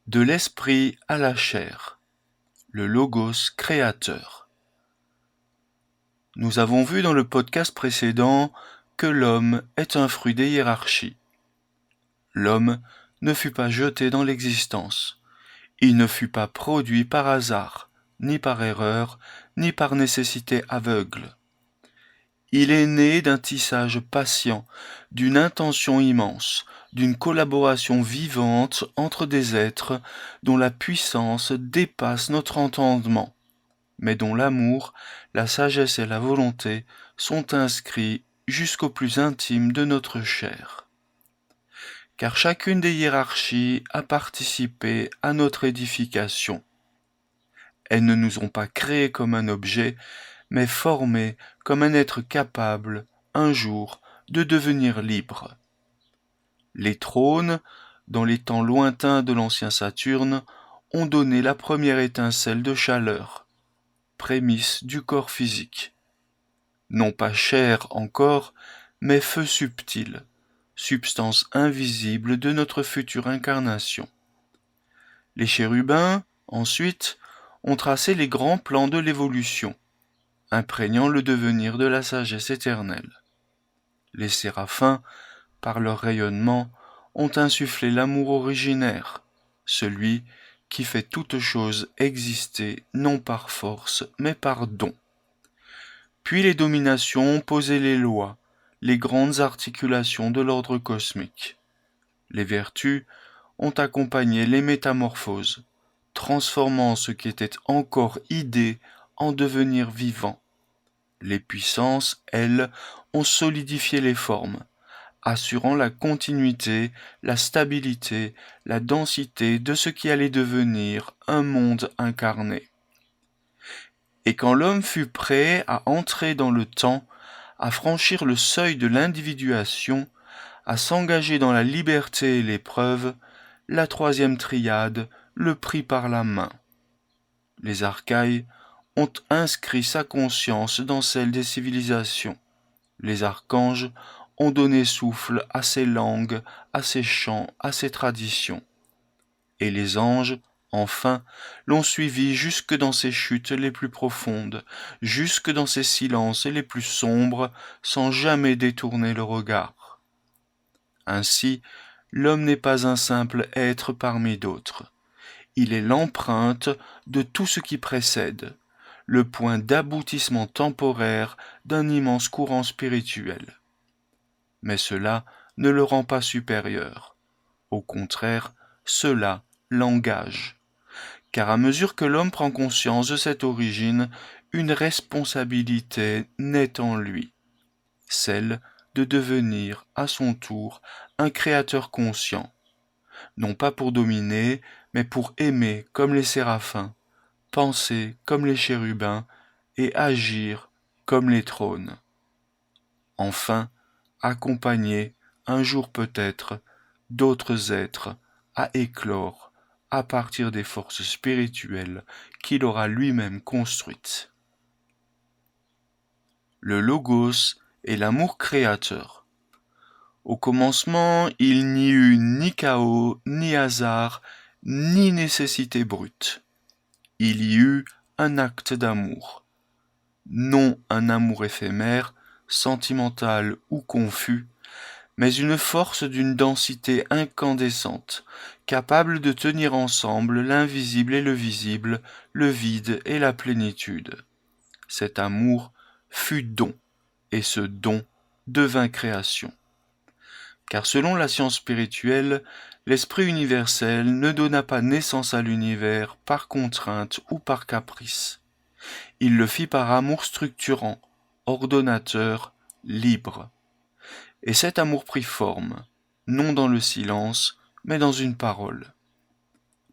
De l'esprit à la chair, le Logos créateur. Nous avons vu dans le podcast précédent que l'homme est un fruit des hiérarchies. L'homme ne fut pas jeté dans l'existence. Il ne fut pas produit par hasard, ni par erreur, ni par nécessité aveugle. Il est né d'un tissage patient, d'une intention immense, d'une collaboration vivante entre des êtres dont la puissance dépasse notre entendement, mais dont l'amour, la sagesse et la volonté sont inscrits jusqu'au plus intime de notre chair. Car chacune des hiérarchies a participé à notre édification. Elles ne nous ont pas créés comme un objet, mais formés comme un être capable, un jour, de devenir libre. Les trônes, dans les temps lointains de l'ancien Saturne, ont donné la première étincelle de chaleur, prémisse du corps physique. Non pas chair encore, mais feu subtil, substance invisible de notre future incarnation. Les chérubins, ensuite, ont tracé les grands plans de l'évolution, imprégnant le devenir de la sagesse éternelle. Les séraphins, par leur rayonnement, ont insufflé l'amour originaire, celui qui fait toute chose exister non par force mais par don. Puis les dominations ont posé les lois, les grandes articulations de l'ordre cosmique. Les vertus ont accompagné les métamorphoses, transformant ce qui était encore idée en devenir vivant. Les puissances, elles, ont solidifié les formes, assurant la continuité, la stabilité, la densité de ce qui allait devenir un monde incarné. Et quand l'homme fut prêt à entrer dans le temps, à franchir le seuil de l'individuation, à s'engager dans la liberté et l'épreuve, la troisième triade le prit par la main. Les archaïs ont inscrit sa conscience dans celle des civilisations. Les archanges ont donné souffle à ses langues, à ses chants, à ses traditions. Et les anges, enfin, l'ont suivi jusque dans ses chutes les plus profondes, jusque dans ses silences les plus sombres, sans jamais détourner le regard. Ainsi, l'homme n'est pas un simple être parmi d'autres. Il est l'empreinte de tout ce qui précède, le point d'aboutissement temporaire d'un immense courant spirituel. Mais cela ne le rend pas supérieur. Au contraire, cela l'engage. Car à mesure que l'homme prend conscience de cette origine, une responsabilité naît en lui, celle de devenir, à son tour, un créateur conscient, non pas pour dominer, mais pour aimer comme les séraphins, penser comme les chérubins et agir comme les trônes. Enfin, accompagner, un jour peut-être, d'autres êtres à éclore à partir des forces spirituelles qu'il aura lui-même construites. Le Logos est l'amour créateur. Au commencement, il n'y eut ni chaos, ni hasard, ni nécessité brute. Il y eut un acte d'amour. Non un amour éphémère, sentimental ou confus, mais une force d'une densité incandescente, capable de tenir ensemble l'invisible et le visible, le vide et la plénitude. Cet amour fut don, et ce don devint création. Car selon la science spirituelle, l'esprit universel ne donna pas naissance à l'univers par contrainte ou par caprice. Il le fit par amour structurant, ordonnateur, libre. Et cet amour prit forme, non dans le silence, mais dans une parole.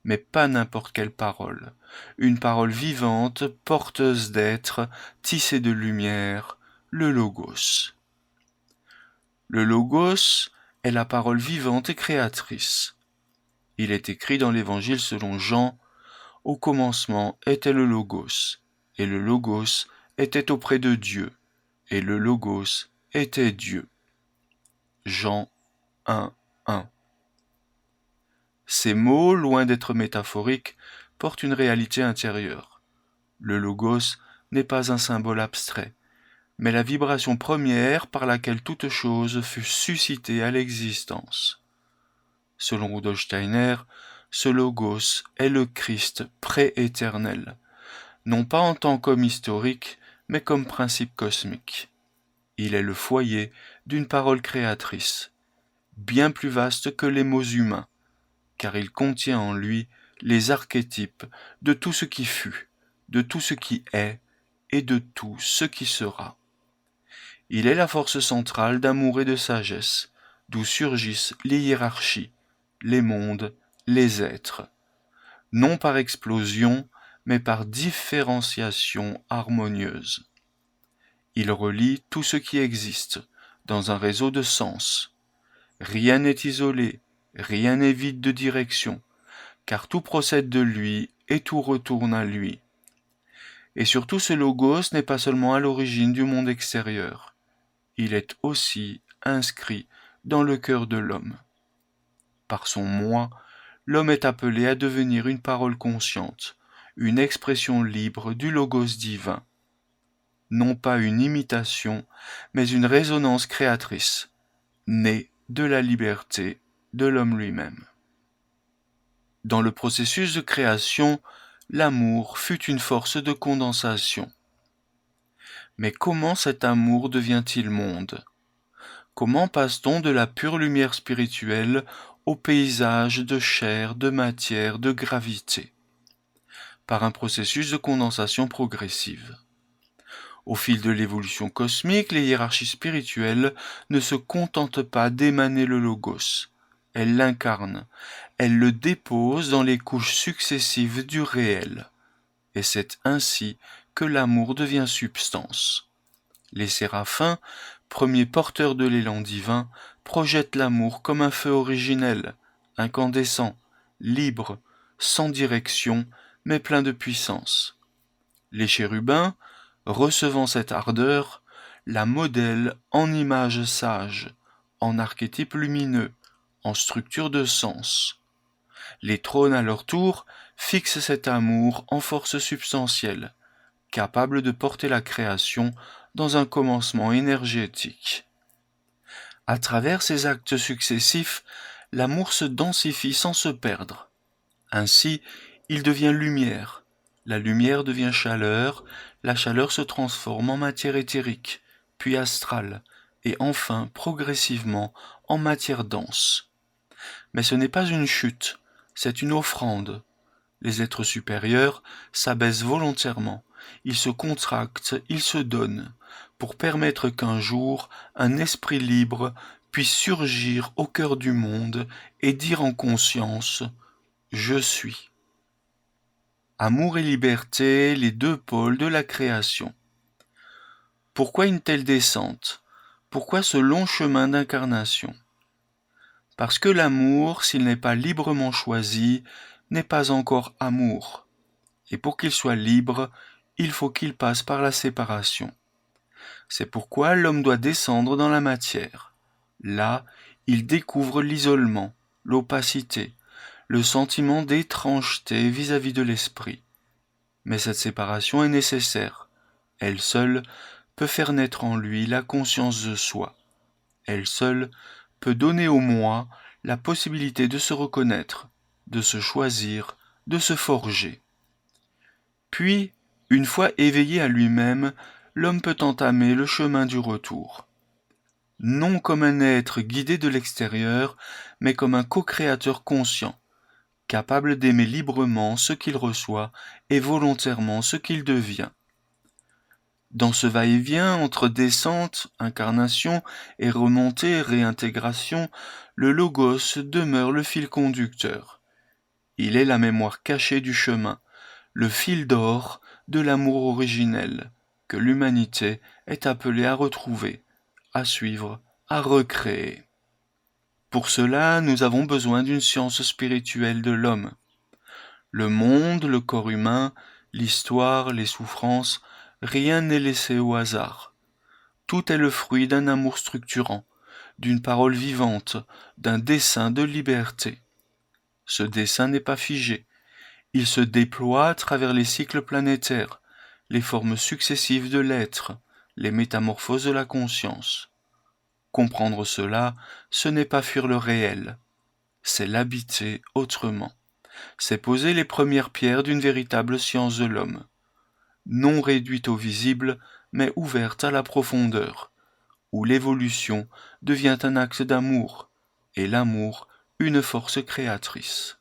Mais pas n'importe quelle parole, une parole vivante, porteuse d'être, tissée de lumière, le Logos. Le Logos est la parole vivante et créatrice. Il est écrit dans l'Évangile selon Jean, « Au commencement était le Logos, et le Logos était auprès de Dieu, et le Logos était Dieu. » Jean 1, 1. Ces mots, loin d'être métaphoriques, portent une réalité intérieure. Le logos n'est pas un symbole abstrait, mais la vibration première par laquelle toute chose fut suscitée à l'existence. Selon Rudolf Steiner, ce logos est le Christ prééternel, non pas en tant qu'homme historique, mais comme principe cosmique. Il est le foyer d'une parole créatrice, bien plus vaste que les mots humains, car il contient en lui les archétypes de tout ce qui fut, de tout ce qui est et de tout ce qui sera. Il est la force centrale d'amour et de sagesse, d'où surgissent les hiérarchies, les mondes, les êtres, non par explosion, mais par différenciation harmonieuse. Il relie tout ce qui existe dans un réseau de sens. Rien n'est isolé, rien n'est vide de direction, car tout procède de lui et tout retourne à lui. Et surtout, ce logos n'est pas seulement à l'origine du monde extérieur, il est aussi inscrit dans le cœur de l'homme. Par son moi, l'homme est appelé à devenir une parole consciente, une expression libre du logos divin. Non pas une imitation, mais une résonance créatrice, née de la liberté de l'homme lui-même. Dans le processus de création, l'amour fut une force de condensation. Mais comment cet amour devient-il monde ? Comment passe-t-on de la pure lumière spirituelle au paysage de chair, de matière, de gravité ? Par un processus de condensation progressive. Au fil de l'évolution cosmique, les hiérarchies spirituelles ne se contentent pas d'émaner le logos. Elles l'incarnent, elles le déposent dans les couches successives du réel. Et c'est ainsi que l'amour devient substance. Les séraphins, premiers porteurs de l'élan divin, projettent l'amour comme un feu originel, incandescent, libre, sans direction, mais plein de puissance. Les chérubins, recevant cette ardeur, la modèlent en image sage, en archétype lumineux, en structure de sens. Les trônes, à leur tour, fixent cet amour en force substantielle, capable de porter la création dans un commencement énergétique. À travers ces actes successifs, l'amour se densifie sans se perdre. Ainsi, il devient lumière, la lumière devient chaleur, la chaleur se transforme en matière éthérique, puis astrale, et enfin, progressivement, en matière dense. Mais ce n'est pas une chute, c'est une offrande. Les êtres supérieurs s'abaissent volontairement, ils se contractent, ils se donnent, pour permettre qu'un jour, un esprit libre puisse surgir au cœur du monde et dire en conscience « Je suis ». Amour et liberté, les deux pôles de la création. Pourquoi une telle descente ? Pourquoi ce long chemin d'incarnation ? Parce que l'amour, s'il n'est pas librement choisi, n'est pas encore amour. Et pour qu'il soit libre, il faut qu'il passe par la séparation. C'est pourquoi l'homme doit descendre dans la matière. Là, il découvre l'isolement, l'opacité, le sentiment d'étrangeté vis-à-vis de l'esprit. Mais cette séparation est nécessaire. Elle seule peut faire naître en lui la conscience de soi. Elle seule peut donner au moi la possibilité de se reconnaître, de se choisir, de se forger. Puis, une fois éveillé à lui-même, l'homme peut entamer le chemin du retour. Non comme un être guidé de l'extérieur, mais comme un co-créateur conscient, capable d'aimer librement ce qu'il reçoit et volontairement ce qu'il devient. Dans ce va-et-vient entre descente, incarnation et remontée, réintégration, le logos demeure le fil conducteur. Il est la mémoire cachée du chemin, le fil d'or de l'amour originel que l'humanité est appelée à retrouver, à suivre, à recréer. Pour cela, nous avons besoin d'une science spirituelle de l'homme. Le monde, le corps humain, l'histoire, les souffrances, rien n'est laissé au hasard. Tout est le fruit d'un amour structurant, d'une parole vivante, d'un dessein de liberté. Ce dessin n'est pas figé. Il se déploie à travers les cycles planétaires, les formes successives de l'être, les métamorphoses de la conscience. Comprendre cela, ce n'est pas fuir le réel, c'est l'habiter autrement. C'est poser les premières pierres d'une véritable science de l'homme, non réduite au visible, mais ouverte à la profondeur, où l'évolution devient un acte d'amour, et l'amour une force créatrice.